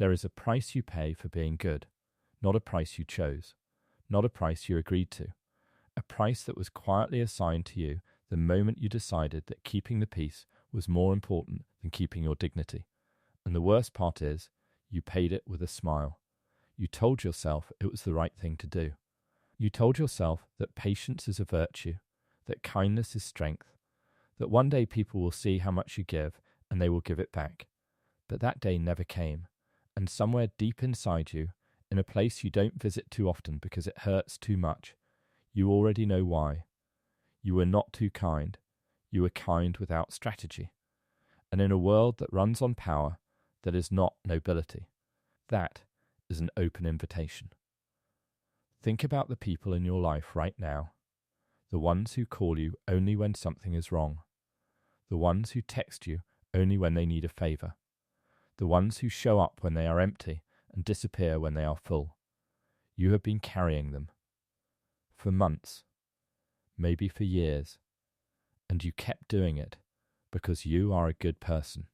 There is a price you pay for being good, not a price you chose, not a price you agreed to, a price that was quietly assigned to you the moment you decided that keeping the peace was more important than keeping your dignity. And the worst part is, you paid it with a smile. You told yourself it was the right thing to do. You told yourself that patience is a virtue, that kindness is strength, that one day people will see how much you give and they will give it back. But that day never came, and somewhere deep inside you, in a place you don't visit too often because it hurts too much, you already know why. You were not too kind. You were kind without strategy. And in a world that runs on power, that is not nobility. That is an open invitation. Think about the people in your life right now, the ones who call you only when something is wrong, the ones who text you only when they need a favor, the ones who show up when they are empty and disappear when they are full. You have been carrying them for months, maybe for years, and you kept doing it because you are a good person,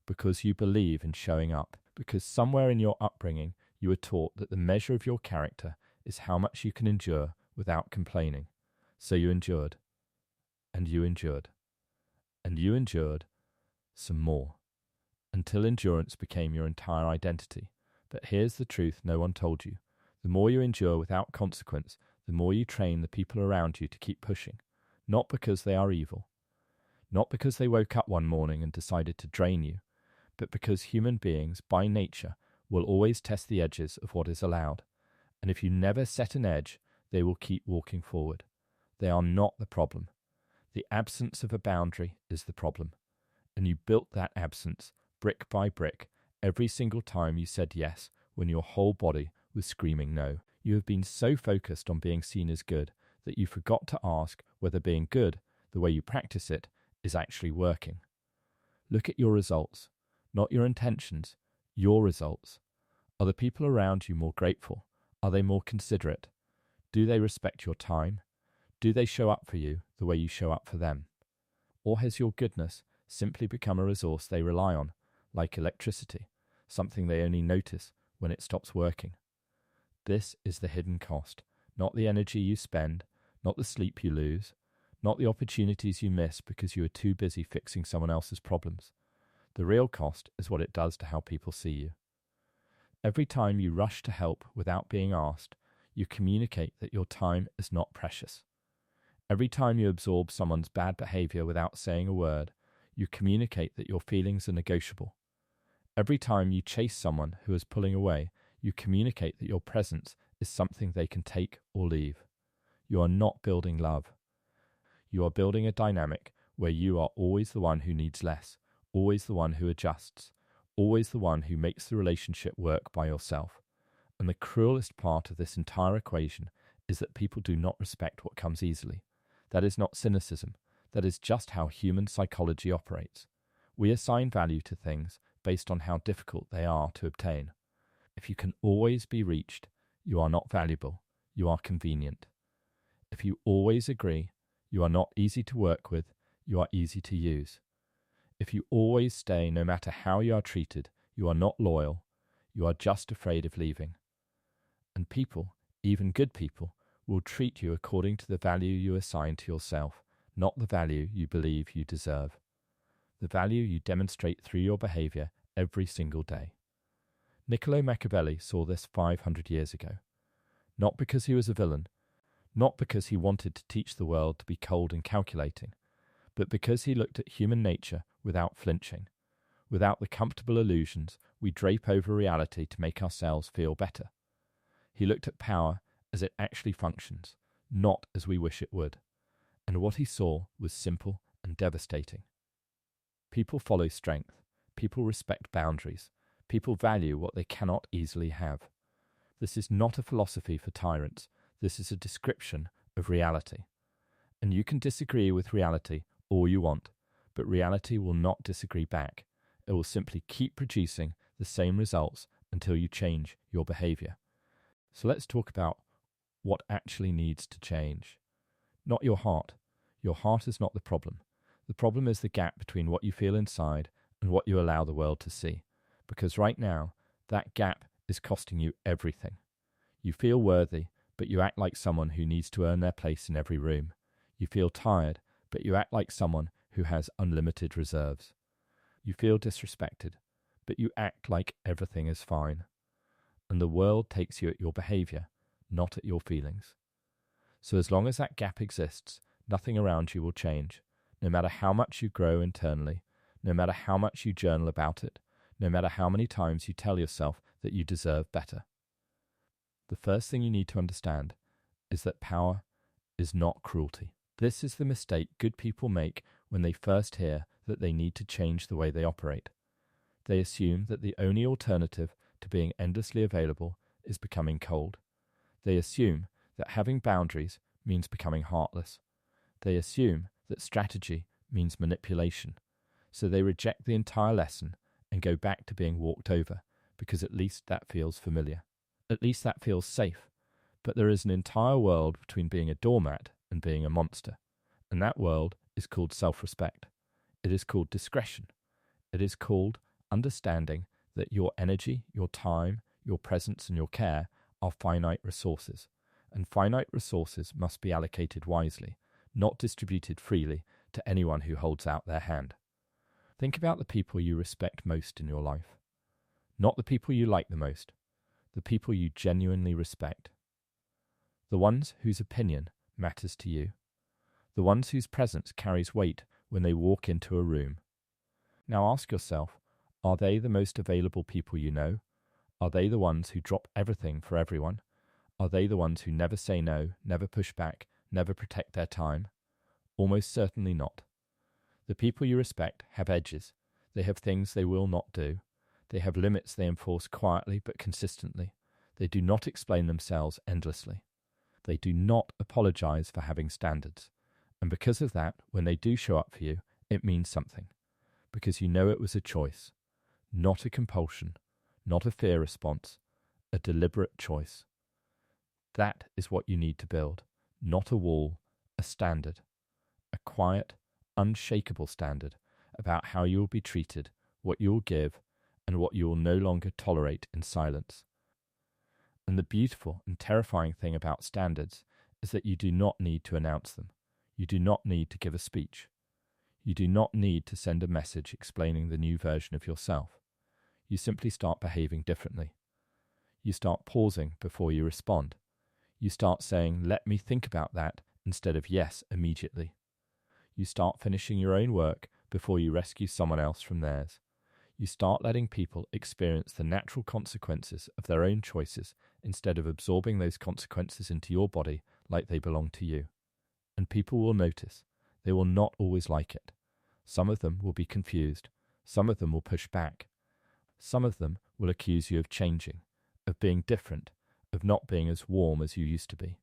because you believe in showing up, because somewhere in your upbringing you were taught that the measure of your character is how much you can endure without complaining. So you endured, and you endured, and you endured some more, until endurance became your entire identity. But here's the truth no one told you. The more you endure without consequence, the more you train the people around you to keep pushing, not because they are evil, not because they woke up one morning and decided to drain you, but because human beings, by nature, will always test the edges of what is allowed. And if you never set an edge, they will keep walking forward. They are not the problem. The absence of a boundary is the problem. And you built that absence, brick by brick, every single time you said yes when your whole body was screaming no. You have been so focused on being seen as good that you forgot to ask whether being good, the way you practice it, is actually working. Look at your results, not your intentions, your results. Are the people around you more grateful? Are they more considerate? Do they respect your time? Do they show up for you the way you show up for them? Or has your goodness simply become a resource they rely on, like electricity, something they only notice when it stops working? This is the hidden cost, not the energy you spend, not the sleep you lose, not the opportunities you miss because you are too busy fixing someone else's problems. The real cost is what it does to how people see you. Every time you rush to help without being asked, you communicate that your time is not precious. Every time you absorb someone's bad behavior without saying a word, you communicate that your feelings are negotiable. Every time you chase someone who is pulling away, you communicate that your presence is something they can take or leave. You are not building love. You are building a dynamic where you are always the one who needs less, always the one who adjusts, always the one who makes the relationship work by yourself. And the cruelest part of this entire equation is that people do not respect what comes easily. That is not cynicism. That is just how human psychology operates. We assign value to things based on how difficult they are to obtain. If you can always be reached, you are not valuable. You are convenient. If you always agree, you are not easy to work with. You are easy to use. If you always stay no matter how you are treated, you are not loyal. You are just afraid of leaving. And people, even good people, will treat you according to the value you assign to yourself, not the value you believe you deserve. The value you demonstrate through your behavior every single day. Niccolò Machiavelli saw this 500 years ago. Not because he was a villain, not because he wanted to teach the world to be cold and calculating, but because he looked at human nature without flinching, without the comfortable illusions we drape over reality to make ourselves feel better. He looked at power as it actually functions, not as we wish it would. And what he saw was simple and devastating. People follow strength. People respect boundaries. People value what they cannot easily have. This is not a philosophy for tyrants. This is a description of reality. And you can disagree with reality all you want, but reality will not disagree back. It will simply keep producing the same results until you change your behavior. So let's talk about what actually needs to change. Not your heart. Your heart is not the problem. The problem is the gap between what you feel inside and what you allow the world to see. because right now, that gap is costing you everything. You feel worthy, but you act like someone who needs to earn their place in every room. You feel tired, but you act like someone who has unlimited reserves. You feel disrespected, but you act like everything is fine. And the world takes you at your behavior, not at your feelings. So as long as that gap exists, nothing around you will change, no matter how much you grow internally, no matter how much you journal about it, no matter how many times you tell yourself that you deserve better. The first thing you need to understand is that power is not cruelty. This is the mistake good people make when they first hear that they need to change the way they operate. They assume that the only alternative to being endlessly available is becoming cold. They assume that having boundaries means becoming heartless. They assume that strategy means manipulation. So they reject the entire lesson and go back to being walked over, because at least that feels familiar. At least that feels safe. But there is an entire world between being a doormat and being a monster. And that world is called self-respect. It is called discretion. It is called understanding that your energy, your time, your presence, and your care are finite resources. And finite resources must be allocated wisely, not distributed freely to anyone who holds out their hand. Think about the people you respect most in your life. Not the people you like the most, the people you genuinely respect. The ones whose opinion matters to you. The ones whose presence carries weight when they walk into a room. Now ask yourself, are they the most available people you know? Are they the ones who drop everything for everyone? Are they the ones who never say no, never push back, never protect their time? Almost certainly not. The people you respect have edges. They have things they will not do. They have limits they enforce quietly but consistently. They do not explain themselves endlessly. They do not apologize for having standards. And because of that, when they do show up for you, it means something. Because you know it was a choice, not a compulsion, not a fear response, a deliberate choice. That is what you need to build, not a wall, a standard, a quiet, unshakable standard about how you will be treated, what you will give, and what you will no longer tolerate in silence. And the beautiful and terrifying thing about standards is that you do not need to announce them. You do not need to give a speech. You do not need to send a message explaining the new version of yourself. You simply start behaving differently. You start pausing before you respond. You start saying, "Let me think about that," instead of "yes" immediately. You start finishing your own work before you rescue someone else from theirs. You start letting people experience the natural consequences of their own choices instead of absorbing those consequences into your body like they belong to you. And people will notice. They will not always like it. Some of them will be confused. Some of them will push back. Some of them will accuse you of changing, of being different, of not being as warm as you used to be.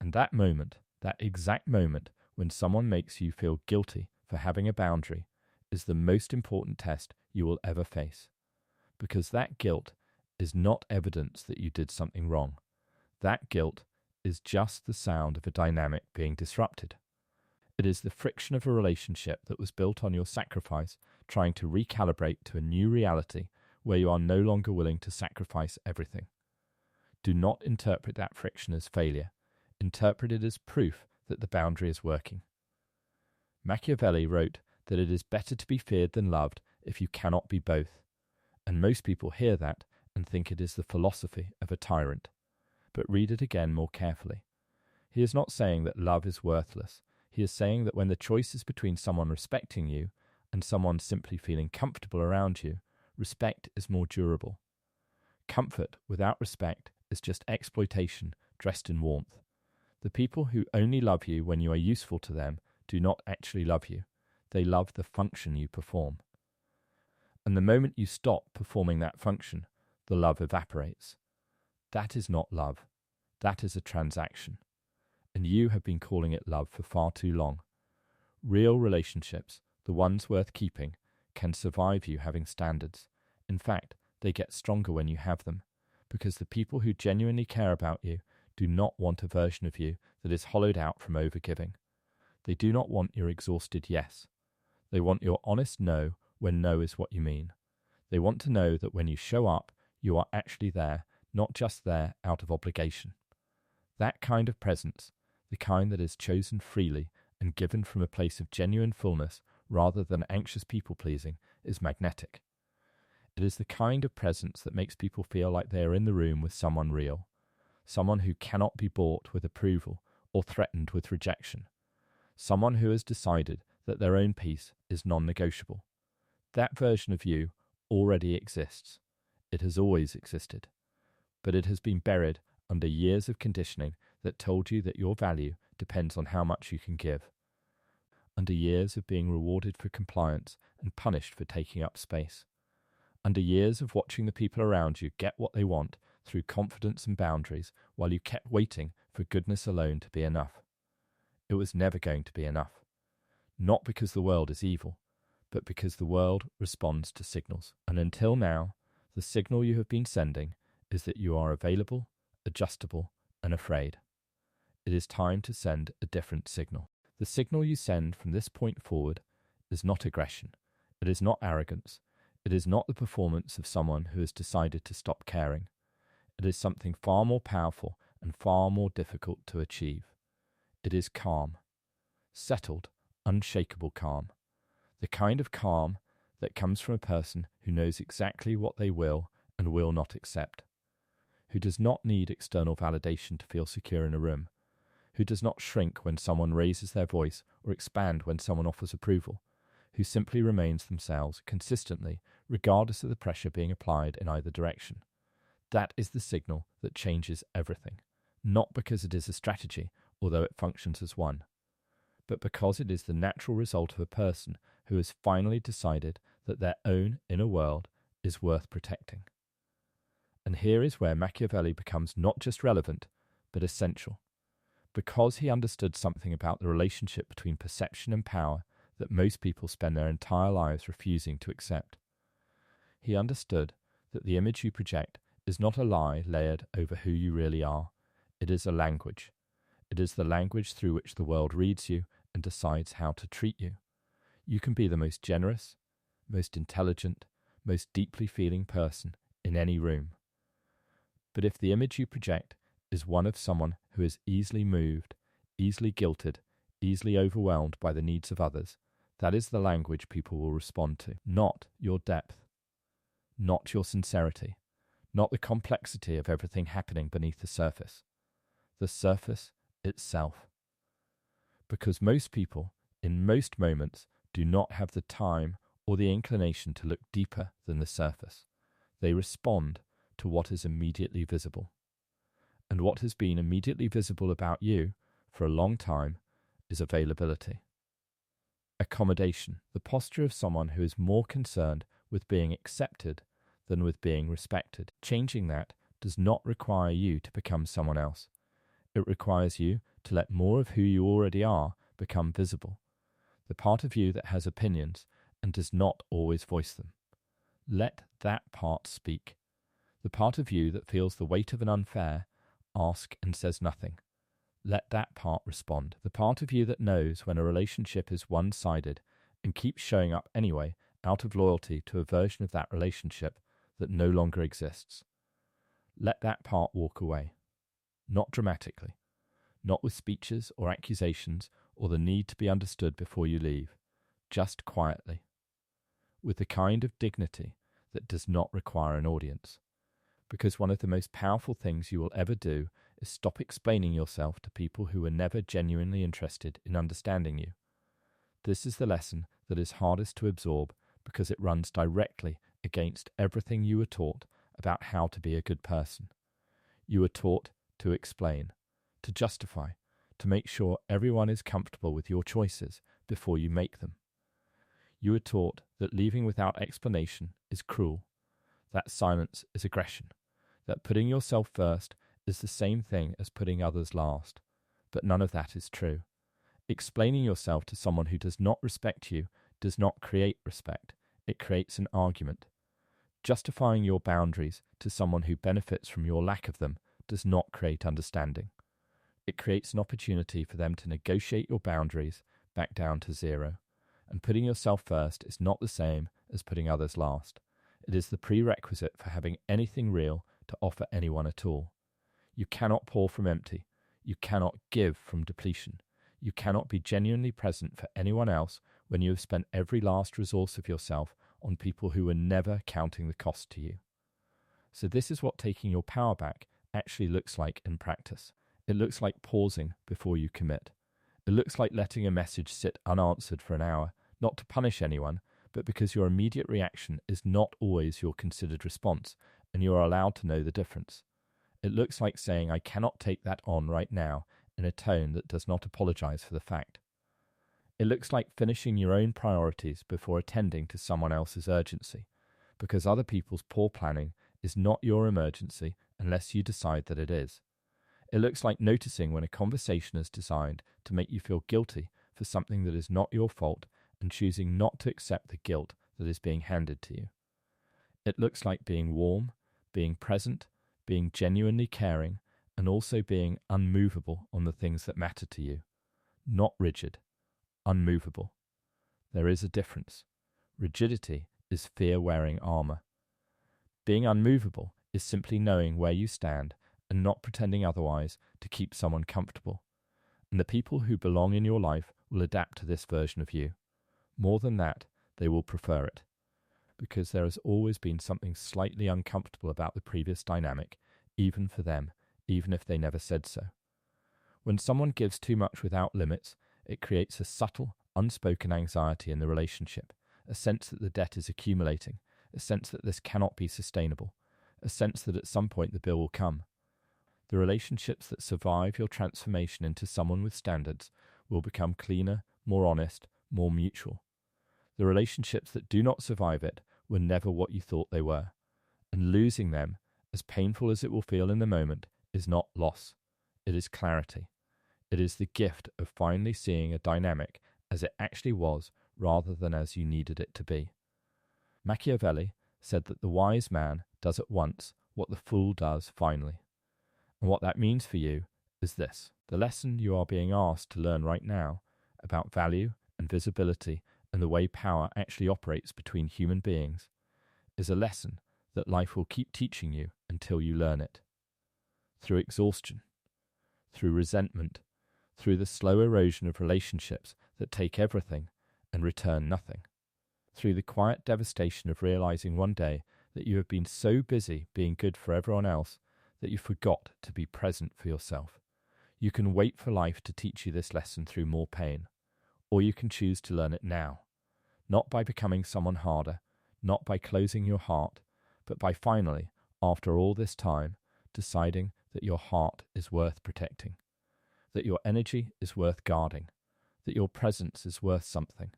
And that moment, that exact moment when someone makes you feel guilty for having a boundary, is the most important test you will ever face. Because that guilt is not evidence that you did something wrong. That guilt is just the sound of a dynamic being disrupted. It is the friction of a relationship that was built on your sacrifice trying to recalibrate to a new reality where you are no longer willing to sacrifice everything. Do not interpret that friction as failure. Interpret it as proof that the boundary is working. Machiavelli wrote that it is better to be feared than loved if you cannot be both. And most people hear that and think it is the philosophy of a tyrant. But read it again more carefully. He is not saying that love is worthless. He is saying that when the choice is between someone respecting you and someone simply feeling comfortable around you, respect is more durable. Comfort without respect is just exploitation dressed in warmth. The people who only love you when you are useful to them do not actually love you. They love the function you perform. And the moment you stop performing that function, the love evaporates. That is not love. That is a transaction. And you have been calling it love for far too long. Real relationships, the ones worth keeping, can survive you having standards. In fact, they get stronger when you have them, because the people who genuinely care about you do not want a version of you that is hollowed out from overgiving. They do not want your exhausted yes. They want your honest no when no is what you mean. They want to know that when you show up, you are actually there, not just there out of obligation. That kind of presence, the kind that is chosen freely and given from a place of genuine fullness rather than anxious people-pleasing, is magnetic. It is the kind of presence that makes people feel like they are in the room with someone real, someone who cannot be bought with approval or threatened with rejection, someone who has decided that their own peace is non-negotiable. That version of you already exists. It has always existed. But it has been buried under years of conditioning that told you that your value depends on how much you can give. Under years of being rewarded for compliance and punished for taking up space. Under years of watching the people around you get what they want through confidence and boundaries while you kept waiting for goodness alone to be enough. It was never going to be enough. Not because the world is evil, but because the world responds to signals. And until now, the signal you have been sending is that you are available, adjustable, and afraid. It is time to send a different signal. The signal you send from this point forward is not aggression. It is not arrogance. It is not the performance of someone who has decided to stop caring. It is something far more powerful and far more difficult to achieve. It is calm. Settled, unshakable calm. The kind of calm that comes from a person who knows exactly what they will and will not accept, who does not need external validation to feel secure in a room, who does not shrink when someone raises their voice or expand when someone offers approval, who simply remains themselves consistently regardless of the pressure being applied in either direction. That is the signal that changes everything, not because it is a strategy, although it functions as one, but because it is the natural result of a person who has finally decided that their own inner world is worth protecting. And here is where Machiavelli becomes not just relevant, but essential, because he understood something about the relationship between perception and power that most people spend their entire lives refusing to accept. He understood that the image you project is not a lie layered over who you really are. It is a language. It is the language through which the world reads you and decides how to treat you. You can be the most generous, most intelligent, most deeply feeling person in any room. But if the image you project is one of someone who is easily moved, easily guilted, easily overwhelmed by the needs of others, that is the language people will respond to, not your depth, not your sincerity, not the complexity of everything happening beneath the surface itself. Because most people, in most moments, do not have the time or the inclination to look deeper than the surface. They respond to what is immediately visible. And what has been immediately visible about you for a long time is availability. Accommodation, the posture of someone who is more concerned with being accepted than with being respected. Changing that does not require you to become someone else. It requires you to let more of who you already are become visible, the part of you that has opinions and does not always voice them. Let that part speak. The part of you that feels the weight of an unfair, ask and says nothing. Let that part respond. The part of you that knows when a relationship is one-sided and keeps showing up anyway out of loyalty to a version of that relationship that no longer exists. Let that part walk away. Not dramatically, not with speeches or accusations or the need to be understood before you leave, just quietly, with the kind of dignity that does not require an audience. Because one of the most powerful things you will ever do is stop explaining yourself to people who were never genuinely interested in understanding you. This is the lesson that is hardest to absorb because it runs directly against everything you were taught about how to be a good person. You were taught to explain, to justify, to make sure everyone is comfortable with your choices before you make them. You were taught that leaving without explanation is cruel, that silence is aggression, that putting yourself first is the same thing as putting others last, but none of that is true. Explaining yourself to someone who does not respect you does not create respect, it creates an argument. Justifying your boundaries to someone who benefits from your lack of them does not create understanding. It creates an opportunity for them to negotiate your boundaries back down to zero. And putting yourself first is not the same as putting others last. It is the prerequisite for having anything real to offer anyone at all. You cannot pour from empty. You cannot give from depletion. You cannot be genuinely present for anyone else when you have spent every last resource of yourself on people who were never counting the cost to you. So this is what taking your power back actually looks like in practice. It looks like pausing before you commit. It looks like letting a message sit unanswered for an hour, not to punish anyone, but because your immediate reaction is not always your considered response, and you are allowed to know the difference. It looks like saying, I cannot take that on right now, in a tone that does not apologize for the fact. It looks like finishing your own priorities before attending to someone else's urgency, because other people's poor planning is not your emergency unless you decide that it is. It looks like noticing when a conversation is designed to make you feel guilty for something that is not your fault and choosing not to accept the guilt that is being handed to you. It looks like being warm, being present, being genuinely caring, and also being unmovable on the things that matter to you. Not rigid, unmovable. There is a difference. Rigidity is fear wearing armor. Being unmovable is simply knowing where you stand and not pretending otherwise to keep someone comfortable. And the people who belong in your life will adapt to this version of you. More than that, they will prefer it. Because there has always been something slightly uncomfortable about the previous dynamic, even for them, even if they never said so. When someone gives too much without limits, it creates a subtle, unspoken anxiety in the relationship, a sense that the debt is accumulating, a sense that this cannot be sustainable, a sense that at some point the bill will come. The relationships that survive your transformation into someone with standards will become cleaner, more honest, more mutual. The relationships that do not survive it were never what you thought they were, and losing them, as painful as it will feel in the moment, is not loss. It is clarity. It is the gift of finally seeing a dynamic as it actually was rather than as you needed it to be. Machiavelli said that the wise man does at once what the fool does finally. And what that means for you is this. The lesson you are being asked to learn right now about value and visibility and the way power actually operates between human beings is a lesson that life will keep teaching you until you learn it. Through exhaustion, through resentment, through the slow erosion of relationships that take everything and return nothing, through the quiet devastation of realizing one day that you have been so busy being good for everyone else that you forgot to be present for yourself. You can wait for life to teach you this lesson through more pain, or you can choose to learn it now, not by becoming someone harder, not by closing your heart, but by finally, after all this time, deciding that your heart is worth protecting, that your energy is worth guarding, that your presence is worth something,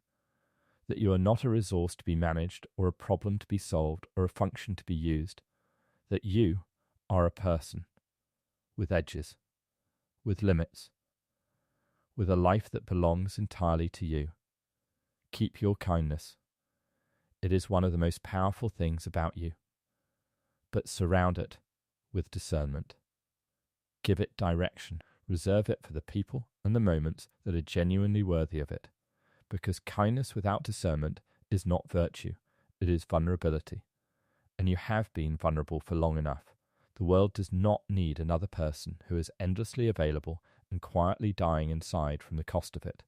that you are not a resource to be managed or a problem to be solved or a function to be used, that you are a person with edges, with limits, with a life that belongs entirely to you. Keep your kindness. It is one of the most powerful things about you. But surround it with discernment. Give it direction. Reserve it for the people and the moments that are genuinely worthy of it. Because kindness without discernment is not virtue, it is vulnerability. And you have been vulnerable for long enough. The world does not need another person who is endlessly available and quietly dying inside from the cost of it.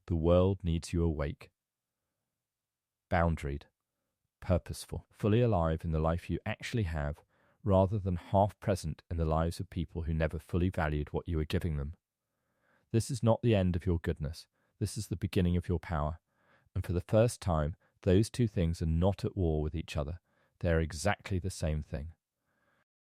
The world needs you awake, boundaried, purposeful, fully alive in the life you actually have, rather than half present in the lives of people who never fully valued what you were giving them. This is not the end of your goodness. This is the beginning of your power. And for the first time, those two things are not at war with each other. They are exactly the same thing.